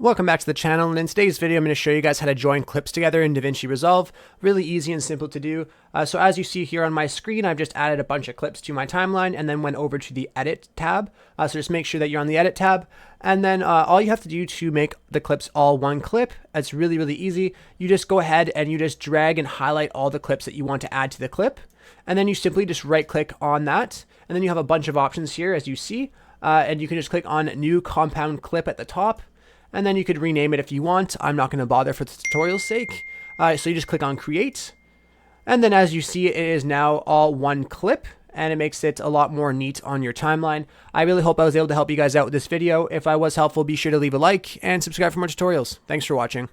Welcome back to the channel, and in today's video I'm going to show you guys how to join clips together in DaVinci Resolve. Really easy and simple to do. So as you see here on my screen, I've just added a bunch of clips to my timeline and then went over to the Edit tab. So just make sure that you're on the Edit tab, and then all you have to do to make the clips all one clip, it's really easy. You just go ahead and you just drag and highlight all the clips that you want to add to the clip, and then you simply just right click on that, and then you have a bunch of options here as you see, and you can just click on New Compound Clip at the top. And then you could rename it if you want. I'm not going to bother for the tutorial's sake. So you just click on create. And then as you see, it is now all one clip, and it makes it a lot more neat on your timeline. I really hope I was able to help you guys out with this video. If I was helpful, be sure to leave a like and subscribe for more tutorials. Thanks for watching.